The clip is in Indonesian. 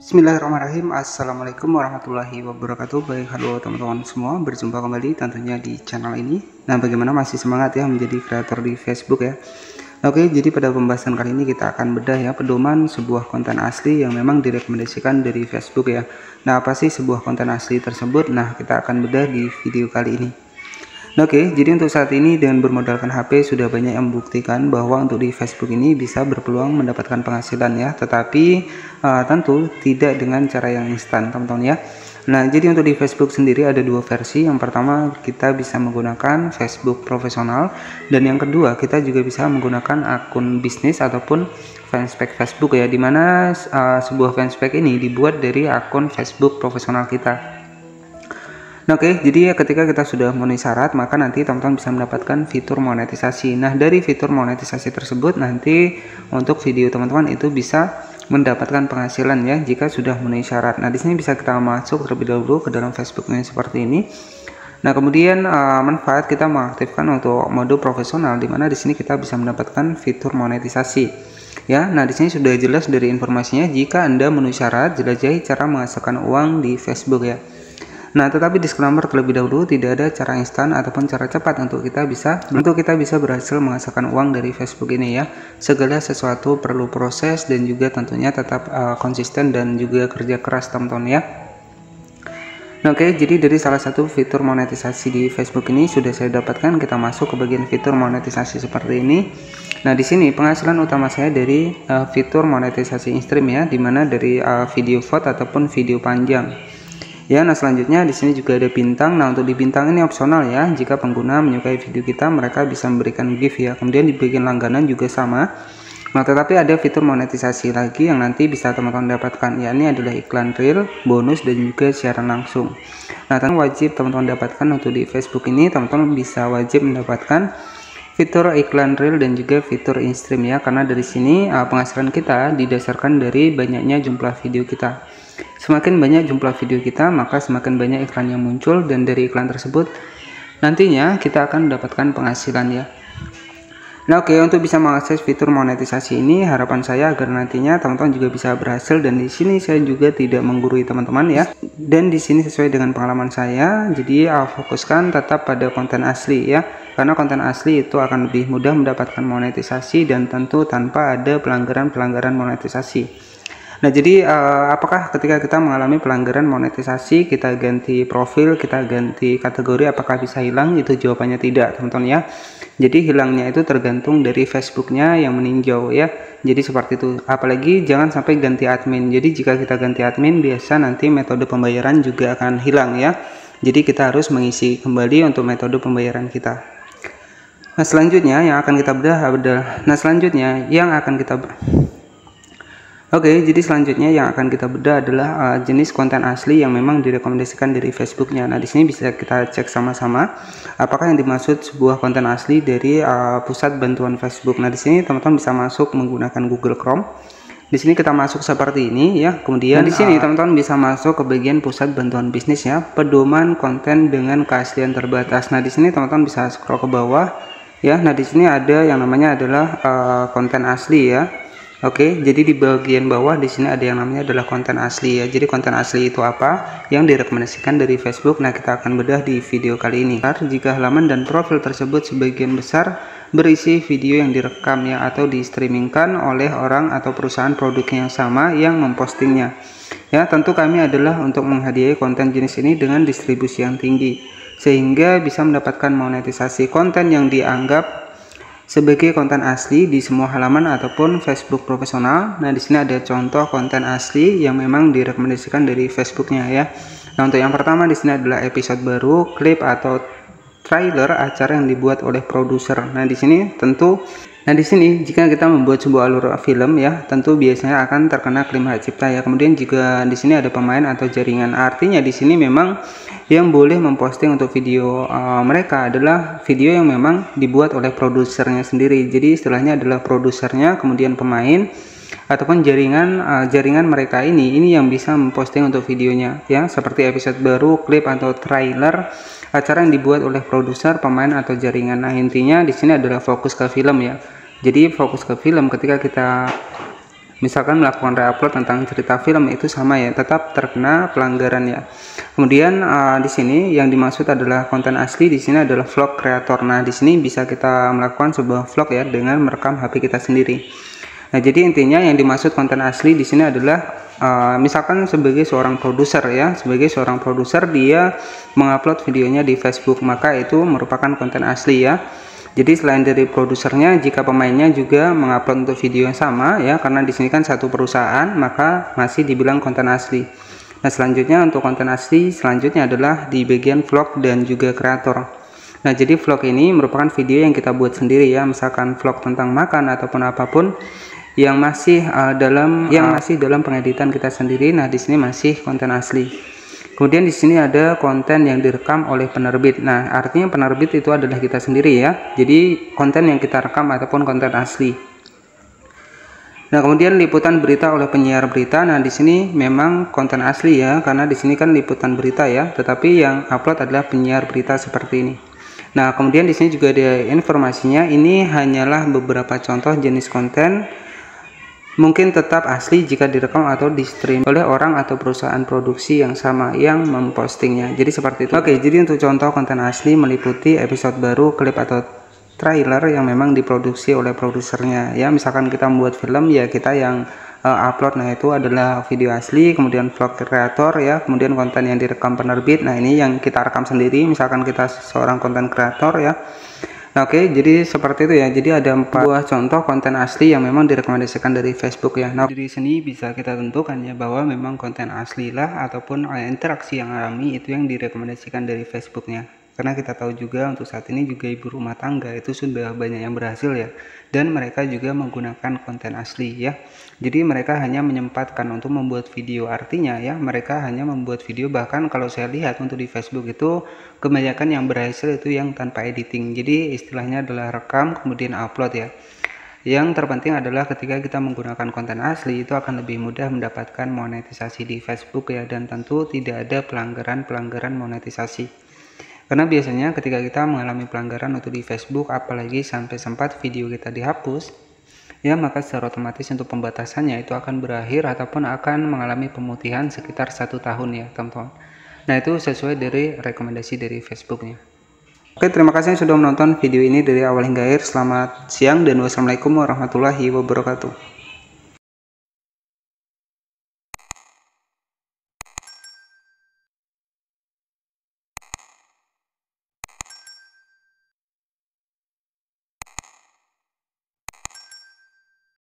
Bismillahirrahmanirrahim. Assalamualaikum warahmatullahi wabarakatuh. Baik, halo teman-teman semua, berjumpa kembali tentunya di channel ini. Nah, bagaimana masih semangat ya menjadi kreator di Facebook ya? Oke, jadi pada pembahasan kali ini kita akan bedah ya pedoman sebuah konten asli yang memang direkomendasikan dari Facebook ya. Nah, apa sih sebuah konten asli tersebut? Nah, kita akan bedah di video kali ini. Oke, jadi untuk saat ini dengan bermodalkan HP sudah banyak yang membuktikan bahwa untuk di Facebook ini bisa berpeluang mendapatkan penghasilan ya, tetapi tentu tidak dengan cara yang instan teman-teman ya. Nah, jadi untuk di Facebook sendiri ada dua versi. Yang pertama kita bisa menggunakan Facebook profesional, dan yang kedua kita juga bisa menggunakan akun bisnis ataupun fanspage Facebook ya, dimana sebuah fanspage ini dibuat dari akun Facebook profesional kita. Oke, jadi ketika kita sudah memenuhi syarat, maka nanti teman-teman bisa mendapatkan fitur monetisasi. Nah, dari fitur monetisasi tersebut nanti untuk video teman-teman itu bisa mendapatkan penghasilan ya jika sudah memenuhi syarat. Nah, di sini bisa kita masuk terlebih dahulu ke dalam Facebook ini seperti ini. Nah, kemudian manfaat kita mengaktifkan untuk mode profesional, di mana di sini kita bisa mendapatkan fitur monetisasi. Ya, nah di sini sudah jelas dari informasinya, jika Anda memenuhi syarat, jelajahi cara menghasilkan uang di Facebook ya. Nah, tetapi disclaimer terlebih dahulu, tidak ada cara instan ataupun cara cepat untuk kita bisa berhasil menghasilkan uang dari Facebook ini ya. Segala sesuatu perlu proses dan juga tentunya tetap konsisten dan juga kerja keras teman-teman ya. Oke, jadi dari salah satu fitur monetisasi di Facebook ini sudah saya dapatkan. Kita masuk ke bagian fitur monetisasi seperti ini. Nah, di sini penghasilan utama saya dari fitur monetisasi in-stream ya, dimana dari video VOD ataupun video panjang. Ya, nah selanjutnya di sini juga ada bintang. Nah, untuk di bintang ini opsional ya. Jika pengguna menyukai video kita, mereka bisa memberikan gift ya. Kemudian di bagian langganan juga sama. Nah, tetapi ada fitur monetisasi lagi yang nanti bisa teman-teman dapatkan. Ya, ini adalah iklan real, bonus dan juga siaran langsung. Nah, wajib teman-teman dapatkan untuk di Facebook ini, teman-teman bisa wajib mendapatkan fitur iklan real dan juga fitur in-stream ya. Karena dari sini penghasilan kita didasarkan dari banyaknya jumlah video kita. Semakin banyak jumlah video kita, maka semakin banyak iklan yang muncul, dan dari iklan tersebut nantinya kita akan mendapatkan penghasilan ya. Nah, oke, untuk bisa mengakses fitur monetisasi ini, harapan saya agar nantinya teman-teman juga bisa berhasil, dan di sini saya juga tidak menggurui teman-teman ya. Dan di sini sesuai dengan pengalaman saya, jadi fokuskan tetap pada konten asli ya. Karena konten asli itu akan lebih mudah mendapatkan monetisasi dan tentu tanpa ada pelanggaran-pelanggaran monetisasi. Nah, jadi apakah ketika kita mengalami pelanggaran monetisasi, kita ganti profil, kita ganti kategori, apakah bisa hilang? Itu jawabannya tidak, teman-teman ya. Jadi hilangnya itu tergantung dari Facebooknya yang meninjau ya. Jadi seperti itu. Apalagi jangan sampai ganti admin. Jadi jika kita ganti admin, biasa nanti metode pembayaran juga akan hilang ya. Jadi kita harus mengisi kembali untuk metode pembayaran kita. Nah, selanjutnya yang akan kita bedah adalah Oke, jadi selanjutnya yang akan kita bedah adalah jenis konten asli yang memang direkomendasikan dari Facebooknya. Nah, di sini bisa kita cek sama-sama apakah yang dimaksud sebuah konten asli dari pusat bantuan Facebook. Nah, di sini teman-teman bisa masuk menggunakan Google Chrome. Di sini kita masuk seperti ini ya. Kemudian di sini teman-teman bisa masuk ke bagian pusat bantuan bisnis ya, pedoman konten dengan keaslian terbatas. Nah, di sini teman-teman bisa scroll ke bawah ya. Nah, di sini ada yang namanya adalah konten asli ya. Oke, jadi di bagian bawah di sini ada yang namanya adalah konten asli ya. Jadi konten asli itu apa yang direkomendasikan dari Facebook? Nah, kita akan bedah di video kali ini. Jika halaman dan profil tersebut sebagian besar berisi video yang direkam ya atau di streamingkan oleh orang atau perusahaan produk yang sama yang mempostingnya. Ya, tentu kami adalah untuk menghadiahi konten jenis ini dengan distribusi yang tinggi sehingga bisa mendapatkan monetisasi konten yang dianggap sebagai konten asli di semua halaman ataupun Facebook profesional. Nah, di sini ada contoh konten asli yang memang direkomendasikan dari Facebooknya ya. Nah, untuk yang pertama di sini adalah episode baru, klip atau trailer acara yang dibuat oleh produser. Nah, di sini jika kita membuat sebuah alur film ya, tentu biasanya akan terkena klaim hak cipta ya. Kemudian juga di sini ada pemain atau jaringan. Artinya di sini memang yang boleh memposting untuk video mereka adalah video yang memang dibuat oleh produsernya sendiri. Jadi istilahnya adalah produsernya, kemudian pemain ataupun jaringan mereka ini yang bisa memposting untuk videonya ya, seperti episode baru, klip atau trailer acara yang dibuat oleh produser, pemain atau jaringan. Nah, intinya di sini adalah fokus ke film ya. Jadi fokus ke film ketika kita misalkan melakukan reupload tentang cerita film, itu sama ya, tetap terkena pelanggaran ya. Kemudian di sini yang dimaksud adalah konten asli, di sini adalah vlog kreator. Nah, di sini bisa kita melakukan sebuah vlog ya dengan merekam HP kita sendiri. Nah, jadi intinya yang dimaksud konten asli di sini adalah misalkan sebagai seorang produser ya, sebagai seorang produser dia mengupload videonya di Facebook, maka itu merupakan konten asli ya. Jadi selain dari produsernya, jika pemainnya juga mengupload untuk video yang sama ya, karena di sini kan satu perusahaan, maka masih dibilang konten asli. Nah, selanjutnya untuk konten asli selanjutnya adalah di bagian vlog dan juga kreator. Nah, jadi vlog ini merupakan video yang kita buat sendiri ya, misalkan vlog tentang makan ataupun apapun yang masih dalam pengeditan kita sendiri. Nah, di sini masih konten asli. Kemudian di sini ada konten yang direkam oleh penerbit. Nah, artinya penerbit itu adalah kita sendiri ya. Jadi konten yang kita rekam ataupun konten asli. Nah, kemudian liputan berita oleh penyiar berita. Nah, di sini memang konten asli ya, karena di sini kan liputan berita ya, tetapi yang upload adalah penyiar berita seperti ini. Nah, kemudian di sini juga ada informasinya. Ini hanyalah beberapa contoh jenis konten, mungkin tetap asli jika direkam atau di stream oleh orang atau perusahaan produksi yang sama yang mempostingnya. Jadi seperti itu. Oke, jadi untuk contoh konten asli meliputi episode baru, klip atau trailer yang memang diproduksi oleh produsernya ya. Misalkan kita membuat film ya, kita yang upload, nah itu adalah video asli. Kemudian vlog kreator ya, kemudian konten yang direkam penerbit, nah ini yang kita rekam sendiri, misalkan kita seorang konten kreator ya. Nah, oke, jadi seperti itu ya. Jadi ada 4 buah contoh konten asli yang memang direkomendasikan dari Facebook ya. Nah, dari sini bisa kita tentukan ya bahwa memang konten asli lah ataupun interaksi yang alami itu yang direkomendasikan dari Facebooknya. Karena kita tahu juga untuk saat ini juga ibu rumah tangga itu sudah banyak yang berhasil ya, dan mereka juga menggunakan konten asli ya. Jadi mereka hanya menyempatkan untuk membuat video, artinya ya mereka hanya membuat video. Bahkan kalau saya lihat untuk di Facebook itu kebanyakan yang berhasil itu yang tanpa editing. Jadi istilahnya adalah rekam kemudian upload ya. Yang terpenting adalah ketika kita menggunakan konten asli itu akan lebih mudah mendapatkan monetisasi di Facebook ya, dan tentu tidak ada pelanggaran monetisasi. Karena biasanya ketika kita mengalami pelanggaran untuk di Facebook, apalagi sampai sempat video kita dihapus, ya maka secara otomatis untuk pembatasannya itu akan berakhir ataupun akan mengalami pemutihan sekitar 1 tahun ya teman-teman. Nah, itu sesuai dari rekomendasi dari Facebooknya. Oke, terima kasih yang sudah menonton video ini dari awal hingga akhir. Selamat siang dan wassalamualaikum warahmatullahi wabarakatuh.